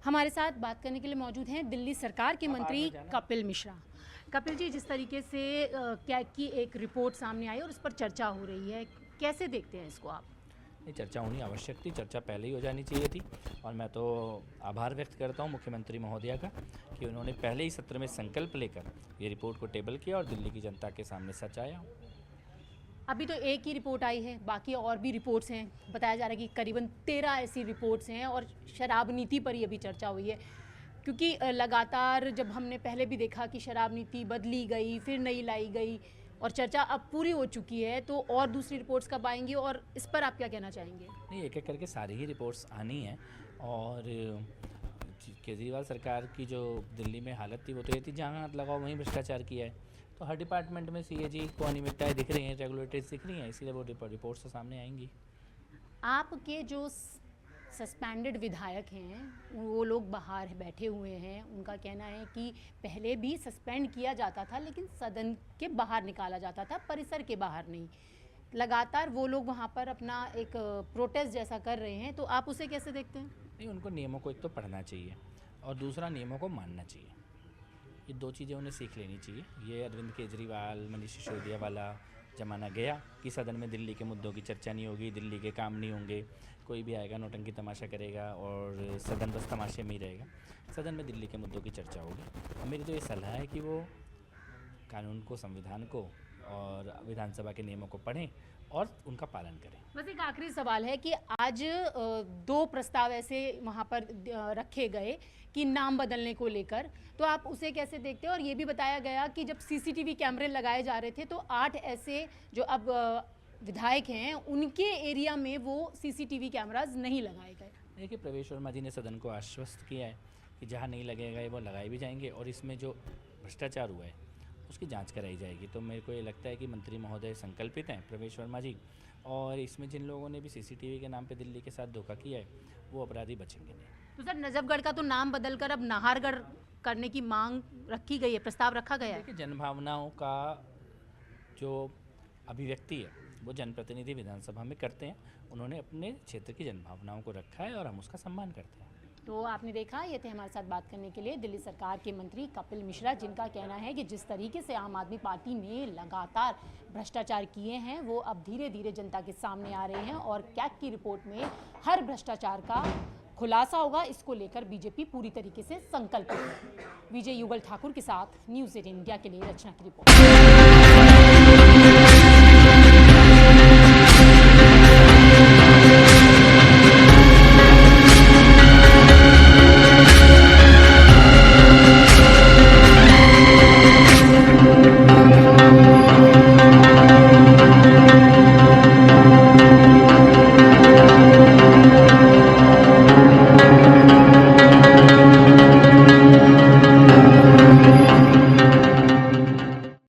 हमारे साथ बात करने के लिए मौजूद हैं दिल्ली सरकार के मंत्री कपिल मिश्रा। कपिल जी, जिस तरीके से क्या की एक रिपोर्ट सामने आई और उस पर चर्चा हो रही है, कैसे देखते हैं इसको आप? नहीं, चर्चा होनी आवश्यक थी, चर्चा पहले ही हो जानी चाहिए थी। और मैं तो आभार व्यक्त करता हूं मुख्यमंत्री महोदया का कि उन्होंने पहले ही सत्र में संकल्प लेकर ये रिपोर्ट को टेबल किया और दिल्ली की जनता के सामने सच आया। अभी तो एक ही रिपोर्ट आई है, बाकी और भी रिपोर्ट्स हैं। बताया जा रहा है कि करीबन 13 ऐसी रिपोर्ट्स हैं और शराब नीति पर ही अभी चर्चा हुई है, क्योंकि लगातार जब हमने पहले भी देखा कि शराब नीति बदली गई, फिर नई लाई गई और चर्चा अब पूरी हो चुकी है, तो और दूसरी रिपोर्ट्स कब आएंगी और इस पर आप क्या कहना चाहेंगे? नहीं, एक एक करके सारी ही रिपोर्ट्स आनी हैं। और केजरीवाल सरकार की जो दिल्ली में हालत थी वो तो ये थी जहाँ हाथ लगाओ वहीं भ्रष्टाचार किया है। तो हर डिपार्टमेंट में सीएजी को अनियमितताएं दिख रही हैं, रेगुलेटरीज दिख रही हैं, इसीलिए वो रिपोर्ट्स तो सामने आएंगी। आपके जो सस्पेंडेड विधायक हैं वो लोग बाहर बैठे हुए हैं, उनका कहना है कि पहले भी सस्पेंड किया जाता था लेकिन सदन के बाहर निकाला जाता था, परिसर के बाहर नहीं। लगातार वो लोग वहाँ पर अपना एक प्रोटेस्ट जैसा कर रहे हैं, तो आप उसे कैसे देखते हैं? नहीं, उनको नियमों को एक तो पढ़ना चाहिए और दूसरा नियमों को मानना चाहिए। ये दो चीज़ें उन्हें सीख लेनी चाहिए। ये अरविंद केजरीवाल, मनीष सिसोदिया वाला ज़माना गया कि सदन में दिल्ली के मुद्दों की चर्चा नहीं होगी, दिल्ली के काम नहीं होंगे, कोई भी आएगा नौटंकी तमाशा करेगा और सदन बस तमाशे में ही रहेगा। सदन में दिल्ली के मुद्दों की चर्चा होगी। और मेरी तो ये सलाह है कि वो कानून को, संविधान को और विधानसभा के नियमों को पढ़ें और उनका पालन करें। बस एक आखिरी सवाल है कि आज 2 प्रस्ताव ऐसे वहाँ पर रखे गए कि नाम बदलने को लेकर, तो आप उसे कैसे देखते हैं? और ये भी बताया गया कि जब सीसीटीवी कैमरे लगाए जा रहे थे तो 8 ऐसे जो अब विधायक हैं उनके एरिया में वो सीसीटीवी कैमराज नहीं लगाए गए। देखिए, प्रवेश वर्मा जी ने सदन को आश्वस्त किया है कि जहाँ नहीं लगेगा वो लगाए भी जाएंगे और इसमें जो भ्रष्टाचार हुआ है उसकी जांच कराई जाएगी। तो मेरे को ये लगता है कि मंत्री महोदय संकल्पित हैं, प्रवेश वर्मा जी, और इसमें जिन लोगों ने भी सीसीटीवी के नाम पे दिल्ली के साथ धोखा किया है वो अपराधी बचेंगे नहीं। तो सर, नजफगढ़ का तो नाम बदलकर अब नाहरगढ़ करने की मांग रखी गई है, प्रस्ताव रखा गया है। देखिए, जनभावनाओं का जो अभिव्यक्ति है वो जनप्रतिनिधि विधानसभा में करते हैं। उन्होंने अपने क्षेत्र की जनभावनाओं को रखा है और हम उसका सम्मान करते हैं। तो आपने देखा, ये थे हमारे साथ बात करने के लिए दिल्ली सरकार के मंत्री कपिल मिश्रा, जिनका कहना है कि जिस तरीके से आम आदमी पार्टी ने लगातार भ्रष्टाचार किए हैं वो अब धीरे धीरे जनता के सामने आ रहे हैं और कैग की रिपोर्ट में हर भ्रष्टाचार का खुलासा होगा। इसको लेकर बीजेपी पूरी तरीके से संकल्पित है। विजय युगल ठाकुर के साथ न्यूज़ 18 इंडिया के लिए रचना की रिपोर्ट।